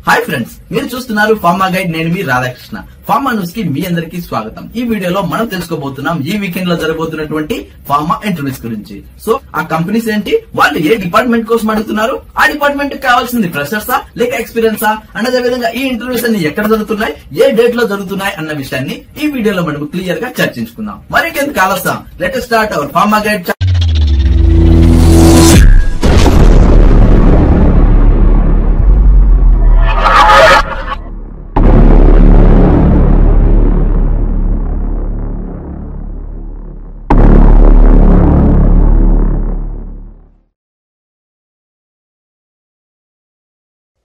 Hi friends, మీరు చూస్తున్నారు pharma guide. నేను మీ రాధాకృష్ణ. ఫార్మా న్యూస్ కి మీ అందరికీ స్వాగతం. ఈ వీడియోలో మనం తెలుసుకోబోతున్నాం ఈ వీకెండ్ లో జరగబోతున్నటువంటి ఫార్మా ఇంటర్వ్యూస్ గురించి. సో ఆ కంపెనీస్ ఏంటి, వాళ్ళు ఏ డిపార్ట్మెంట్ కోసం అడుగుతున్నారు, ఆ డిపార్ట్మెంట్ కావాల్సింది ఫ్రెషర్సా లేక ఎక్స్పీరియన్సా, అదే విధంగా ఈ ఇంటర్వ్యూస్ అన్ని ఎక్కడ జరుగుతున్నాయి, ఏ డేట్ లో జరుగుతున్నాయి అన్న విషయాన్ని ఈ వీడియోలో మనం క్లియర్ గా చర్చించుకుందాం. మరికెందుకు ఆలస్యం, let us start our pharma guide.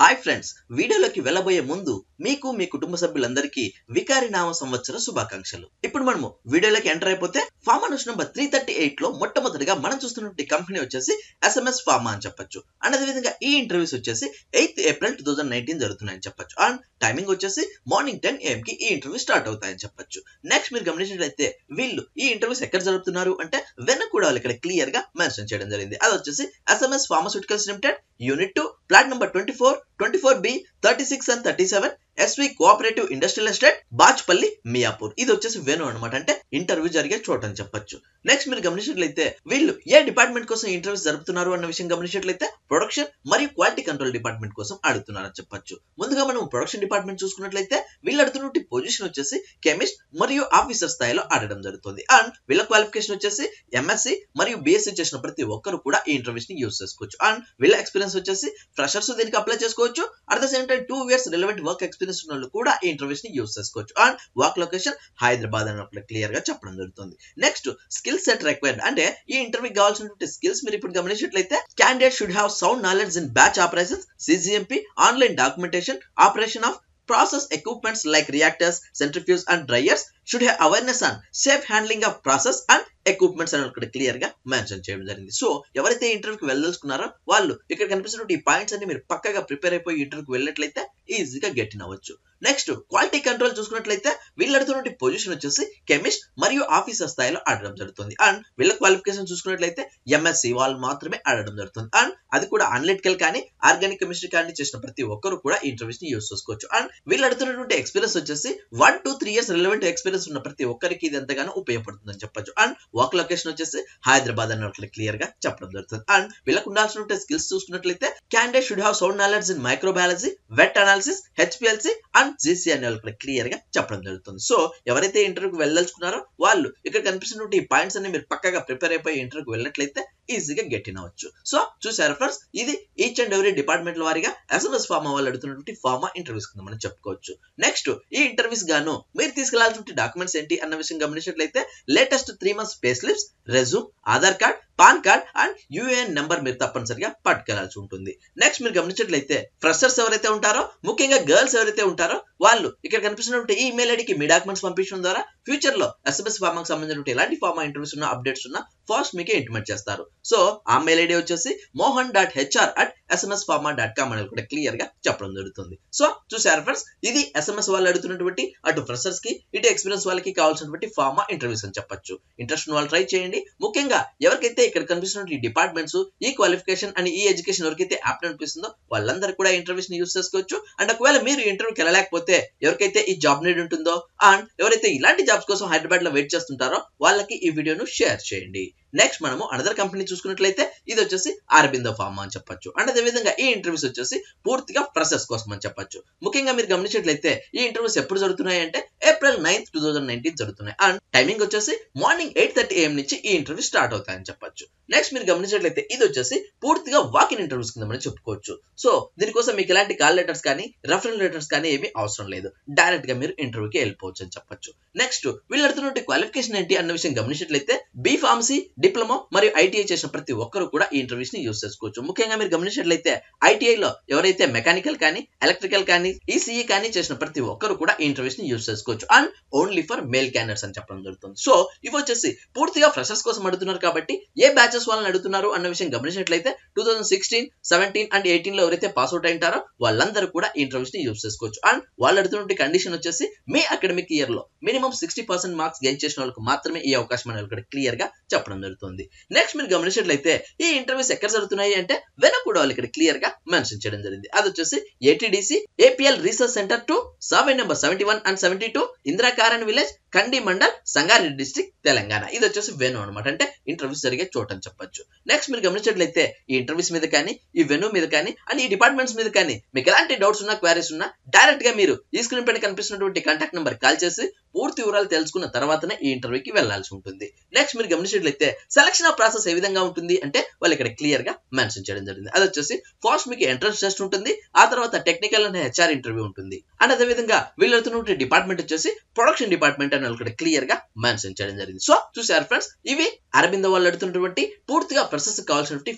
Hi friends, వీడియోలోకి వెళ్ళబోయే ముందు మీకు మీ కుటుంబ సభ్యులందరికీ వికారి నామ సంవత్సర శుభాకాంక్షలు. ఇప్పుడు మనము వీడియోలోకి ఎంటర్ అయిపోతే ఫార్మా న్యూస్ నెంబర్ 338 లో మొట్టమొదటిగా మనం చూస్తున్నటువంటి కంపెనీ వచ్చేసి SMS ఫార్మా అని చెప్పొచ్చు. అండ్ అదేవిధంగా ఈ ఇంటర్వ్యూస్ వచ్చేసి 8th April 2019 జరుగుతున్నాయని చెప్పొచ్చు. అండ్ టైమింగ్ వచ్చేసి మార్నింగ్ 10 AM కి ఈ ఇంటర్వ్యూ స్టార్ట్ అవుతాయని చెప్పొచ్చు. నెక్స్ట్ మీరు గమనించినట్లయితే వీళ్ళు ఈ ఇంటర్వ్యూస్ ఎక్కడ జరుపుతున్నారు అంటే వెనక కూడా వాళ్ళు ఇక్కడ క్లియర్ గా మెన్షన్ చేయడం జరిగింది. అది వచ్చేసి SMS Pharmaceuticals Limited, Unit 2, Plant number 24, 24B, 36 and 37, SV cooperative industrial estate, Bachupally, Miyapur. ఇది వచ్చేసి వెను అనమాట, అంటే ఇంటర్వ్యూ జరిగే చోట అని చెప్పొచ్చు. నెక్స్ట్ మీరు గమనించినట్లయితే వీళ్ళు ఏ డిపార్ట్మెంట్ కోసం ఇంటర్వ్యూస్ జరుపుతున్నారు అన్న విషయం గమనించినట్లయితే ప్రొడక్షన్ మరియు క్వాలిటీ కంట్రోల్ డిపార్ట్మెంట్ కోసం అడుగుతున్నారని చెప్పొచ్చు. ముందుగా మనం ప్రొడక్షన్ డిపార్ట్మెంట్ చూసుకున్నట్లయితే వీళ్ళు అడుగుతున్న పొజిషన్ వచ్చేసి కెమిస్ట్ మరియు ఆఫీసర్ స్థాయిలో ఆడడం జరుగుతుంది. అండ్ వీళ్ళ క్వాలిఫికేషన్ వచ్చేసి MSc మరియు BSc చేసిన ప్రతి ఒక్కరు కూడా ఈ ఇంటర్వ్యూస్ ని యూజ్ చేసుకోవచ్చు. అండ్ వీళ్ళ ఎక్స్పీరియన్స్ వచ్చేసి ఫ్రెషర్స్ దీనికి అప్లై చేసుకోవచ్చు. At the same time 2 years relevant work experience ఉన్న వాళ్ళు కూడా ఈ ఇంటర్వ్యూస్ ని యూజ్ చేసుకోవచ్చు. అండ్ వర్క్ లొకేషన్ హైదరాబాద్ అని క్లియర్ గా చెప్పడం జరుగుతుంది. నెక్స్ట్ స్కిల్ సెట్ రిక్వైర్డ్, అంటే ఈ ఇంటర్వ్యూ కావాల్సినటువంటి స్కిల్స్ మీరు ఇప్పుడు గమనించినట్లయితే candidate should have sound knowledge in batch operations, CGMP, online documentation, operation of process equipments like reactors, centrifuges and dryers, should have awareness on safe handling of process and equipments అని ఇక్కడ clear గా mention చేయడం జరిగింది. So ఎవరైతే ఇంటర్వ్యూకి వెళ్ళదలుచుకున్నారో వాళ్ళు ఇక్కడ కనిపిస్తున్న ఈ పాయింట్స్ అన్ని మీరు పక్కగా ప్రిపేర్ అయిపోయి ఇంటర్వ్యూకి వెళ్ళినట్లయితే ఈజీగా గెట్ ఇన్ అవ్వచ్చు. నెక్స్ట్ క్వాలిటీ కంట్రోల్ చూసుకున్నట్లయితే వీళ్ళు అడుగుతున్న పొజిషన్ వచ్చేసి కెమిస్ట్ మరియు ఆఫీసర్ స్థాయిలో ఆడడం జరుగుతుంది. అండ్ వీళ్ళ క్వాలిఫికేషన్ చూసుకున్నట్లయితే MSc వాళ్ళు మాత్రమే ఆడడం జరుగుతుంది. అండ్ అది కూడా అనలిటికల్ కానీ ఆర్గానిక్ కెమిస్ట్రీ కానీ చేసిన ప్రతి ఒక్కరు కూడా ఇంటర్వ్యూస్ ని యూజ్ చేసుకోవచ్చు. అండ్ వీళ్ళు అడుగుతున్నటువంటి ఎక్స్పీరియన్స్ వచ్చేసి 1 to 3 years రిలవెంట్ ఎక్స్పీరియన్స్ ఉన్న ప్రతి ఒక్కరికి ఇది ఎంతగానో ఉపయోగపడుతుందని చెప్పొచ్చు. అండ్ వర్క్ లొకేషన్ వచ్చేసి హైదరాబాద్ అన్నట్లు క్లియర్ గా చెప్పడం జరుగుతుంది. అండ్ వీళ్ళకు ఉండాల్సిన స్కిల్స్ చూసుకున్నట్లయితే candidate should have sound knowledge in microbiology, wet analysis, HPLC and GC అనే వాళ్ళు క్లియర్ గా చెప్పడం జరుగుతుంది. సో ఎవరైతే ఇంటర్వ్యూకి వెళ్ళదలుచుకున్నారో వాళ్ళు ఇక్కడ కనిపిస్తున్న ఈ పాయింట్స్ అన్ని మీరు పక్కగా ప్రిపేర్ అయిపోయి ఇంటర్వ్యూకి వెళ్ళినట్లయితే ఈజీగా గెట్ ఇన్ అవ్వచ్చు. సో చూసారు ఫ్రెండ్స్, ఇది ఈచ్ అండ్ ఎవరీ డిపార్ట్మెంట్ వారిగా SMS ఫార్మా వాళ్ళు అడుగుతున్నటువంటి ఫార్మా ఇంటర్వ్యూస్ కింద మనం చెప్పుకోవచ్చు. నెక్స్ట్ ఈ ఇంటర్వ్యూస్ గాను మీరు తీసుకెళ్లాల్సిన డాక్యుమెంట్స్ ఏంటి అన్న విషయం గమనించినట్లయితే latest 3 months pay slips, resume, Aadhaar card, pan card and UAN number మీరు తప్పనిసరిగా పట్టుకెళ్లాల్సి ఉంటుంది. నెక్స్ట్ మీరు గమనించినట్లయితే ఫ్రెషర్స్ ఎవరైతే ఉంటారో, ముఖ్యంగా గర్ల్స్ ఎవరైతే ఉంటారో వాళ్ళు ఇక్కడ కనిపిస్తున్నటువంటి ఈ ఈమెయిల్ ఐడికి మీ డాక్యుమెంట్స్ పంపించడం ద్వారా ఫ్యూచర్ లో SMS ఫార్మాకి సంబంధించిన ఎలాంటి ఫార్మా ఇంటర్వ్యూస్ ఉన్న అప్డేట్స్ ఉన్న ఫస్ట్ మీకే ఇంటిమేట్ చేస్తారు. సో ఆ మెయిల్ ఐడి వచ్చేసి mohan.hr@smspharma.com అని కూడా క్లియర్ గా చెప్పడం జరుగుతుంది. సో చూసారు ఫ్రెండ్స్, ఇది SMS వాళ్ళు అడుగుతున్నటువంటి అటు ఫ్రెషర్స్ కి ఇటు ఎక్స్పీరియన్స్ వాళ్ళకి కావాల్సినటువంటి ఫార్మా ఇంటర్వ్యూస్ అని చెప్పొచ్చు. ఇంట్రెస్ట్ ఉన్న వాళ్ళు ట్రై చేయండి. ముఖ్యంగా ఎవరికైతే ఇక్కడ కనిపిస్తున్న డిపార్ట్మెంట్స్, ఈ క్వాలిఫికేషన్ అండ్ ఈ ఎడ్యుకేషన్ ఎవరికైతే యాప్ట్ అనిపిస్తుందో వాళ్ళందరూ కూడా ఇంటర్వ్యూస్ ని యూజ్ చేసుకోవచ్చు. అండ్ ఒకవేళ మీరు ఇంటర్వ్యూకి వెళ్ళలేకపోతే ఎవరికైతే ఈ జాబ్ నీడ్ ఉంటుందో అండ్ ఎవరైతే ఇలాంటి జాబ్స్ కోసం హైదరాబాద్ లో వెయిట్ చేస్తుంటారో వాళ్ళకి ఈ వీడియోను షేర్ చేయండి. నెక్స్ట్ మనము అనదర్ కంపెనీ చూసుకున్నట్లయితే ఇది వచ్చేసి అరబిందో ఫార్మా అని చెప్పొచ్చు. అండ్ అదే విధంగా ఈ ఇంటర్వ్యూస్ వచ్చేసి పూర్తిగా ఫ్రెషర్స్ కోసం అని చెప్పొచ్చు. ముఖ్యంగా మీరు గమనించినట్లయితే ఈ ఇంటర్వ్యూస్ ఎప్పుడు జరుగుతున్నాయి అంటే April 9th 2019 జరుగుతున్నాయి. అండ్ టైమింగ్ వచ్చేసి మార్నింగ్ 8:30 AM నుంచి ఈ ఇంటర్వ్యూ స్టార్ట్ అవుతాయని చెప్పొచ్చు. నెక్స్ట్ మీరు గమనించినట్లయితే ఇది వచ్చేసి పూర్తిగా వాక్ ఇన్ ఇంటర్వ్యూస్ కింద మనం చెప్పుకోవచ్చు. సో దీనికోసం మీకు ఎలాంటి కాల్ లెటర్స్ కానీ రెఫరల్ లెటర్స్ కానీ ఏమీ అవసరం లేదు, డైరెక్ట్ గా మీరు ఇంటర్వ్యూకి వెళ్ళిపోవచ్చు అని చెప్పొచ్చు. నెక్స్ట్ వీళ్ళు అడుగుతున్న క్వాలిఫికేషన్ ఏంటి అన్న విషయం గమనించినట్లయితే B.Pharmacy, డిప్లొమా మరియు ITI చేసిన ప్రతి ఒక్కరు కూడా ఈ ఇంటర్వ్యూస్ ని యూజ్ చేసుకోవచ్చు. ముఖ్యంగా మీరు గమనించినట్లయితే ITI లో ఎవరైతే మెకానికల్ కానీ ఎలక్ట్రికల్ కానీ ECE కానీ చేసిన ప్రతి ఒక్కరు కూడా ఈ ఇంటర్వ్యూస్ ని యూజ్ చేసుకోవచ్చు. And only for male candidates అని చెప్పడం జరుగుతుంది. సో ఇవి వచ్చేసి పూర్తిగా ఫ్రెషర్స్ కోసం అడుగుతున్నారు కాబట్టి ఏ బ్యాచెస్ వాళ్ళని అడుగుతున్నారు అన్న విషయం గమనించినట్లయితే 2016, 17 అండ్ 18 లో ఎవరైతే పాస్అవుట్ అయింటారో వాళ్ళందరూ కూడా ఈ ఇంటర్వ్యూస్ ని యూజ్ చేసుకోవచ్చు. అండ్ వాళ్ళు అడుగుతున్న కండిషన్ వచ్చేసి మీ అకాడమిక్ ఇయర్ లో మినిమం 60% మార్క్స్ గెయిన్ చేసిన వాళ్ళకి మాత్రమే ఈ అవకాశం అనేది ఇక్కడ క్లియర్ గా చెప్పడం జరుగుతుంది. నెక్స్ట్ మీరు గమనించినట్లయితే ఈ ఇంటర్వ్యూస్ ఎక్కడ జరుగుతున్నాయి అంటే వెనకూడవాలి ఇక్కడ క్లియర్ గా మెన్షన్ చేయడం జరిగింది. అది వచ్చేసి ATDC APL research centre to survey number 71 and 72 Indrakaran village Kandi mandal Sangareddy district Telangana. ఇది వచ్చేసి వెన్యూ అనమాట, అంటే ఇంటర్వ్యూస్ జరిగే చోటు అని చెప్పొచ్చు. నెక్స్ట్ మీరు గమనించినట్లయితే ఈ ఇంటర్వ్యూస్ మీద కానీ ఈ వెన్యూ మీద కానీ అండ్ ఈ డిపార్ట్మెంట్స్ మీద కానీ మీకు ఎలాంటి డౌట్స్ ఉన్నా క్వారీస్ ఉన్నా డైరెక్ట్ గా మీరు ఈ స్క్రీన్ పైన కనిపిస్తున్నటువంటి కాంటాక్ట్ నెంబర్ కాల్ చేసి పూర్తి వివరాలు తెలుసుకున్న తర్వాతనే ఈ ఇంటర్వ్యూకి వెళ్లాల్సి ఉంటుంది. నెక్స్ట్ మీరు గమనించినట్లయితే సెలక్షన్ ఆఫ్ ప్రాసెస్ ఏ విధంగా ఉంటుంది అంటే వాళ్ళు ఇక్కడ క్లియర్ గా మెన్షన్ చేయడం జరిగింది. అది వచ్చేసి ఫస్ట్ మీకు ఎంట్రన్స్ టెస్ట్ ఉంటుంది, ఆ తర్వాత టెక్నికల్ అండ్ హెచ్ఆర్ ఇంటర్వ్యూ ఉంటుంది. అండ్ అదే విధంగా వీళ్ళు వెళ్తున్నటువంటి డిపార్ట్మెంట్ వచ్చేసి ప్రొడక్షన్ డిపార్ట్మెంట్ అని ఇక్కడ క్లియర్ గా మెన్షన్ చేయడం జరిగింది. సో చూసారు ఫ్రెండ్స్, ఇవి అరబిందో వాళ్ళు అడుగుతున్నటువంటి పూర్తిగా ప్రాసెస్ కావాల్సినటువంటి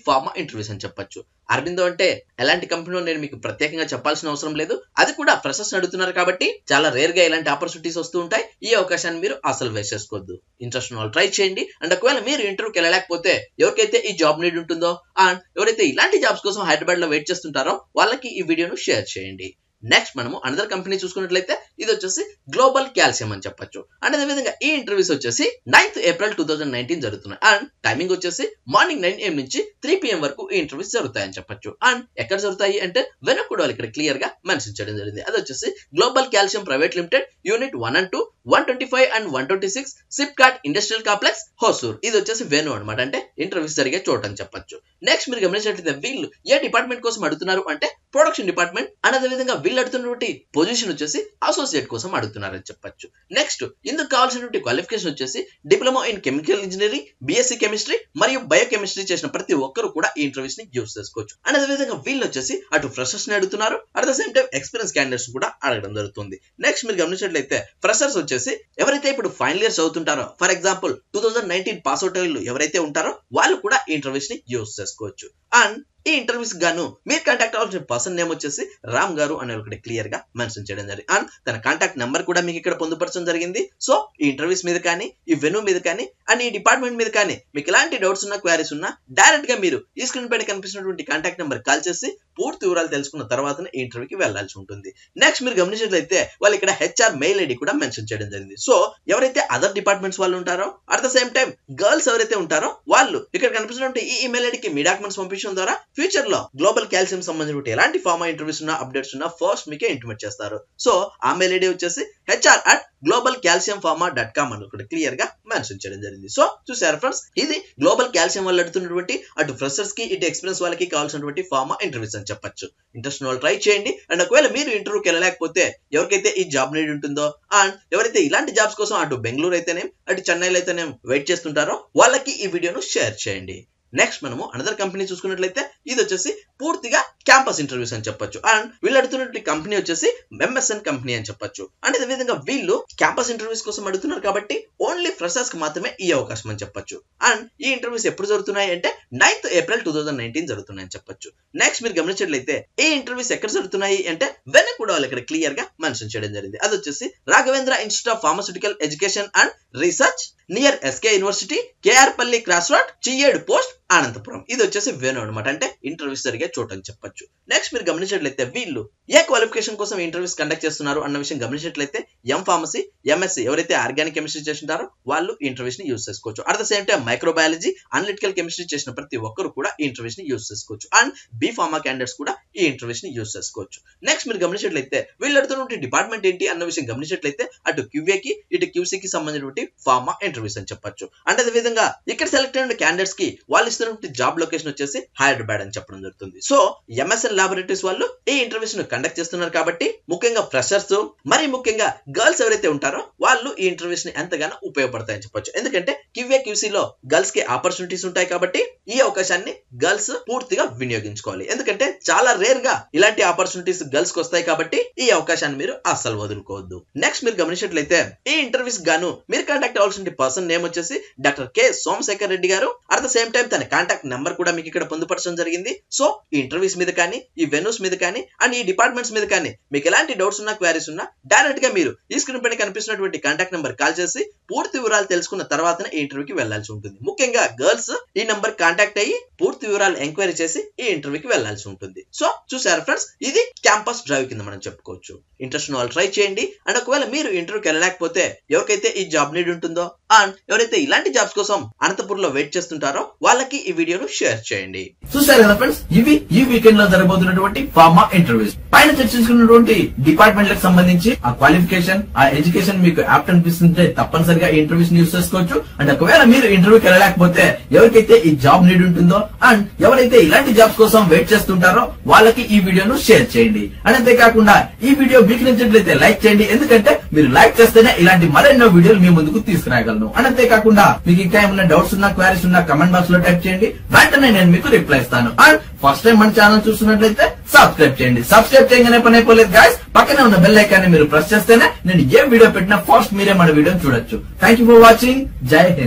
ఫార్మా ఇంటర్వ్యూస్ అని చెప్పొచ్చు. అరబిందో అంటే ఎలాంటి కంపెనీలో నేను మీకు ప్రత్యేకంగా చెప్పాల్సిన అవసరం లేదు, అది కూడా ఫ్రెషర్స్ అడుగుతున్నారు కాబట్టి చాలా రేర్ గా ఇలాంటి ఆపర్చునిటీస్ వస్తూ ఉంటాయి. ఈ అవకాశాన్ని మీరు అసలు వేస్ట్ చేసుకోవద్దు. ఇంట్రెస్ట్ ఉన్న వాళ్ళు ట్రై చేయండి. అండ్ ఒకవేళ మీరు ఇంటర్వ్యూకి వెళ్ళలేకపోతే ఎవరికైతే ఈ జాబ్ నీడ్ ఉంటుందో అండ్ ఎవరైతే ఇలాంటి జాబ్స్ కోసం హైదరాబాద్ లో వెయిట్ చేస్తుంటారో వాళ్ళకి ఈ వీడియోను షేర్ చేయండి. నెక్స్ట్ మనము అనదర్ కంపెనీ చూసుకున్నట్లయితే ఇది వచ్చేసి గ్లోబల్ కాల్షియం అని చెప్పొచ్చు. అండ్ అదే విధంగా ఈ ఇంటర్వ్యూస్ వచ్చేసి 9th April 2019 జరుగుతున్నాయి. అండ్ టైమింగ్ వచ్చేసి మార్నింగ్ 9 AM నుంచి 3 PM వరకు ఈ ఇంటర్వ్యూస్ జరుగుతాయని చెప్పొచ్చు. అండ్ ఎక్కడ జరుగుతాయి అంటే వెనక్ కూడా ఇక్కడ క్లియర్ గా మెన్షన్ చేయడం జరిగింది. అది వచ్చేసి Global Calcium Private Limited unit 1 and 2 125 and 126 SIPCOT industrial complex Hosur. ఇది వచ్చేసి వెన్యూ అనమాట, అంటే ఇంటర్వ్యూస్ జరిగే చోటు అని చెప్పొచ్చు. నెక్స్ట్ మీరు గమనించినట్లయితే వీళ్ళు ఏ డిపార్ట్మెంట్ కోసం అడుగుతున్నారు అంటే ప్రొడక్షన్ డిపార్ట్మెంట్. అండ్ అదే విధంగా వీళ్ళు అడుగుతున్నటువంటి పొజిషన్ వచ్చేసి అసోసియేట్ కోసం అడుగుతున్నారని చెప్పొచ్చు. నెక్స్ట్ ఇందుకు కావాల్సినటువంటి క్వాలిఫికేషన్ వచ్చేసి diploma in chemical engineering, BSc chemistry మరియు బయోకెమిస్ట్రీ చేసిన ప్రతి ఒక్కరు కూడా ఈ ఇంటర్వ్యూస్ ని యూజ్ చేసుకోవచ్చు. అండ్ అదే విధంగా వీళ్ళు వచ్చేసి అటు ఫ్రెషర్స్ ని అడుగుతున్నారు, at the same time experience candidates కూడా అడగడం జరుగుతుంది. నెక్స్ట్ మీరు గమనించినట్లయితే ఫ్రెషర్స్ వచ్చేసి ఎవరైతే ఇప్పుడు ఫైనల్ ఇయర్స్ అవుతుంటారో, ఫర్ ఎగ్జాంపుల్ 2019 పాస్ అవుట్ అయ్యి ఎవరైతే ఉంటారో వాళ్ళు కూడా ఈ ఇంటర్వ్యూస్ ని యూజ్ చేసుకోవచ్చు. అండ్ ఈ ఇంటర్వ్యూస్ గాను మీరు కాంటాక్ట్ అవ్వాల్సిన పర్సన్ నేమ్ వచ్చేసి రామ్ గారు అని ఒకటి క్లియర్ గా మెన్షన్ చేయడం జరిగింది. అండ్ తన కాంటాక్ట్ నెంబర్ కూడా మీకు ఇక్కడ పొందుపరచడం జరిగింది. సో ఈ ఇంటర్వ్యూస్ మీద కానీ ఈ వెన్యూ మీద కానీ అండ్ ఈ డిపార్ట్మెంట్ మీద కానీ మీకు ఎలాంటి డౌట్స్ ఉన్నా క్వారీస్ ఉన్నా డైరెక్ట్ గా మీరు ఈ స్క్రీన్ పైన కనిపిస్తున్నటువంటి కాంటాక్ట్ నెంబర్ కాల్ చేసి పూర్తి వివరాలు తెలుసుకున్న తర్వాతనే ఈ ఇంటర్వ్యూకి వెళ్లాల్సి ఉంటుంది. నెక్స్ట్ మీరు గమనించినట్లయితే వాళ్ళు ఇక్కడ హెచ్ఆర్ మెయిల్ ఐడి కూడా మెన్షన్ చేయడం జరిగింది. సో ఎవరైతే అదర్ డిపార్ట్మెంట్స్ వాళ్ళు ఉంటారో at the same time girls ఎవరైతే ఉంటారో వాళ్ళు ఇక్కడ కనిపిస్తున్నటువంటి ఈ ఈమెయిల్ ఐడికి మీ డాక్యుమెంట్స్ పంపించడం ద్వారా ఫ్యూచర్ లో గ్లోబల్ కాల్షియం సంబంధించిన ఎలాంటి ఫార్మా ఇంటర్వ్యూస్ ఉన్నా అప్డేట్స్ ఉన్నా ఫస్ట్ మీకే ఇంటిమేట్ చేస్తారు. సో ఆ మెయిల్ ఐడి వచ్చేసి hr@globalcalciumpharma.com అని ఒకటి క్లియర్ గా మెన్షన్ చేయడం జరిగింది. సో చూసారు ఫ్రెండ్స్, ఇది గ్లోబల్ కాల్షియం వాళ్ళు అడుగుతున్నటువంటి అటు ఫ్రెషర్స్ కి ఇటు ఎక్స్పీరియన్స్ వాళ్ళకి కావాల్సినటువంటి ఫార్మా ఇంటర్వ్యూస్ అని చెప్పొచ్చు. ఇంట్రెస్ట్ వాళ్ళు ట్రై చేయండి. అండ్ ఒకవేళ మీరు ఇంటర్వ్యూకి వెళ్ళలేకపోతే ఎవరికైతే ఈ జాబ్ నీడ్ ఉంటుందో అండ్ ఎవరైతే ఇలాంటి జాబ్స్ కోసం అటు బెంగళూరు అయితేనేం అటు చెన్నైలో అయితేనేం వెయిట్ చేస్తుంటారో వాళ్ళకి ఈ వీడియోను షేర్ చేయండి. నెక్స్ట్ మనము అనదర్ కంపెనీ చూసుకున్నట్లయితే ఇది వచ్చేసి పూర్తిగా క్యాంపస్ ఇంటర్వ్యూస్ అని చెప్పొచ్చు. అండ్ వీళ్ళు అడుగుతున్నటువంటి కంపెనీ వచ్చేసి MSN కంపెనీ అని చెప్పొచ్చు. అండ్ అదే విధంగా వీళ్ళు క్యాంపస్ ఇంటర్వ్యూస్ కోసం అడుగుతున్నారు కాబట్టి ఓన్లీ ఫ్రెషర్స్ కి మాత్రమే ఈ అవకాశం అని చెప్పొచ్చు. అండ్ ఈ ఇంటర్వ్యూస్ ఎప్పుడు జరుగుతున్నాయి అంటే 9th April 2019 జరుగుతున్నాయని చెప్పొచ్చు. నెక్స్ట్ మీరు గమనించినట్లయితే ఈ ఇంటర్వ్యూస్ ఎక్కడ జరుగుతున్నాయి అంటే వెనక్ కూడా వాళ్ళు ఇక్కడ క్లియర్ గా మెన్షన్ చేయడం జరిగింది. అది వచ్చేసి Raghavendra institute of pharmaceutical education and research near SK university, KR Palli cross road, Chiyyedu post, Anantapur. ఇది వచ్చేసి వెన్యూ అనమాట, అంటే ఇంటర్వ్యూస్ జరిగే చోటు అని చెప్పొచ్చు. నెక్స్ట్ మీరు గమనించినట్లయితే వీళ్ళు ఏ క్వాలిఫికేషన్ కోసం ఇంటర్వ్యూస్ కండక్ట్ చేస్తున్నారు అన్న విషయం గమనించినట్లయితే M.Pharmacy, MSc ఎవరైతే ఆర్గానిక్ కెమిస్ట్రీ చేస్తుంటారో వాళ్ళు ఇంటర్వ్యూస్ ని యూజ్ చేసుకోవచ్చు. At the same time microbiology, analytical chemistry చేసిన ప్రతి ఒక్కరు కూడా ఈ ఇంటర్వ్యూస్ ని యూజ్ చేసుకోవచ్చు. అండ్ B.Pharma క్యాండిడేట్స్ కూడా ఈ ఇంటర్వ్యూస్ ని యూజ్ చేసుకోవచ్చు. నెక్స్ట్ మీరు గమనించినట్లయితే వీళ్ళు అడుగుతున్నటువంటి డిపార్ట్మెంట్ ఏంటి అన్న విషయం గమనించినట్లయితే అటు QA కి ఇటు QC కి సంబంధించినటువంటి ఫార్మా ఇంటర్వ్యూస్ అని చెప్పొచ్చు. అండ్ అదే విధంగా ఇక్కడ సెలెక్ట్ అయిన క్యాండిడేట్స్ కి వాళ్ళు ఇస్తున్నటువంటి జాబ్ లొకేషన్ వచ్చేసి హైదరాబాద్ అని చెప్పడం జరుగుతుంది. సో MSN లాబొరేటరీస్ వాళ్ళు ఈ ఇంటర్వ్యూస్ ను కండక్ట్ చేస్తున్నారు కాబట్టి ముఖ్యంగా ఫ్రెషర్స్ మరి ముఖ్యంగా గర్ల్స్ ఎవరైతే ఉంటారో వాళ్ళు ఈ ఇంటర్వ్యూస్ ని ఎంతగానో ఉపయోగపడతాయని చెప్పొచ్చు. ఎందుకంటే QA QC లో గర్ల్స్ కి ఆపర్చునిటీస్ ఉంటాయి కాబట్టి ఈ అవకాశాన్ని గర్ల్స్ పూర్తిగా వినియోగించుకోవాలి. ఎందుకంటే చాలా రేర్ గా ఇలాంటి ఆపర్చునిటీస్ గర్ల్స్ కి వస్తాయి కాబట్టి ఈ అవకాశాన్ని మీరు అస్సలు వదులుకోవద్దు. నెక్స్ట్ మీరు గమనించినట్లయితే ఈ ఇంటర్వ్యూస్ గాను మీరు కాంటాక్ట్ అవ్వాల్సిన పర్సన్ నేమ్ వచ్చేసి డాక్టర్ K. సోమశేఖర్ రెడ్డి గారు. అట్ ద సేమ్ టైం తన కాంటాక్ట్ నెంబర్ కూడా మీకు ఇక్కడ పొందుపరచడం జరిగింది. సో ఈ ఇంటర్వ్యూస్ మీద కానీ ఈ వెన్యూస్ మీద కానీ అండ్ ఈ డిపార్ట్మెంట్స్ మీద కానీ మీకు ఎలాంటి డౌట్స్ ఉన్నా క్వారీస్ ఉన్నా డైరెక్ట్ గా మీరు ఈ స్క్రీన్ పైన కనిపిస్తున్నటువంటి కాంటాక్ట్ నెంబర్ కాల్ చేసి పూర్తి వివరాలు తెలుసుకున్న తర్వాతనే ఈ ఇంటర్వ్యూకి వెళ్లాల్సి ఉంటుంది. ముఖ్యంగా గర్ల్స్ ఈ నంబర్ కాంటాక్ట్ అయ్యి పూర్తి వివరాలు ఎంక్వైరీ చేసి ఈ ఇంటర్వ్యూకి వెళ్లాల్సి ఉంటుంది. సో చూసారు ఫ్రెండ్స్, ఇది క్యాంపస్ డ్రైవ్ కింద మనం చెప్పుకోవచ్చు. ఇంట్రెస్ట్ ఉన్న వాళ్ళు ట్రై చేయండి. అండ్ ఒకవేళ మీరు ఇంటర్వ్యూకి వెళ్ళలేకపోతే ఎవరికైతే ఈ జాబ్ నీడ్ ఉంటుందో అండ్ ఎవరైతే ఇలాంటి జాబ్స్ కోసం అనంతపురంలో వెయిట్ చేస్తుంటారో వాళ్ళకి వాళ్ళకి ఈ వీడియోను షేర్ చేయండి. చూసారు కదా ఫ్రెండ్స్, ఇవి ఈ వీకెండ్ లో జరగబోతున్నటువంటి ఫార్మా ఇంటర్వ్యూస్. పైన చర్చించుకున్నటువంటి డిపార్ట్మెంట్ లకు సంబంధించి ఆ క్వాలిఫికేషన్, ఆ ఎడ్యుకేషన్ మీకు యాప్ట్ అనిపిస్తుంటే తప్పనిసరిగా ఈ ఇంటర్వ్యూస్ యూస్ చేసుకోవచ్చు. అండ్ ఒకవేళ మీరు ఇంటర్వ్యూకి వెళ్ళలేకపోతే ఎవరికైతే ఈ జాబ్ నీడ్ ఉంటుందో అండ్ ఎవరైతే ఇలాంటి జాబ్స్ కోసం వెయిట్ చేస్తుంటారో వాళ్ళకి ఈ వీడియోను షేర్ చేయండి. అండ్ అంతేకాకుండా ఈ వీడియో మీకు నచ్చినట్లయితే లైక్ చేయండి, ఎందుకంటే మీరు లైక్ చేస్తేనే ఇలాంటి మరెన్నో వీడియోలు మీ ముందుకు తీసుకురాగలను. అండ్ అంతేకాకుండా మీకు ఇంకా ఏమైనా డౌట్స్ ఉన్నా, క్వారీస్ ఉన్నా కమెంట్ బాక్స్ లో టైప్ చేయండి, వెంటనే నేను మీకు రిప్లై ఇస్తాను. అండ్ ఫస్ట్ టైం మన ఛానల్ చూస్తున్నట్లయితే సబ్స్క్రైబ్ చేయండి. సబ్స్క్రైబ్ చేయగానే పని అయిపోలేదు గాయస్, పక్కనే ఉన్న బెల్ ఐకాన్ మీరు ప్రెస్ చేస్తేనే నేను ఏ వీడియో పెట్టినా ఫస్ట్ మీరే మన వీడియోని చూడొచ్చు. Thank you for watching. జై హింద్.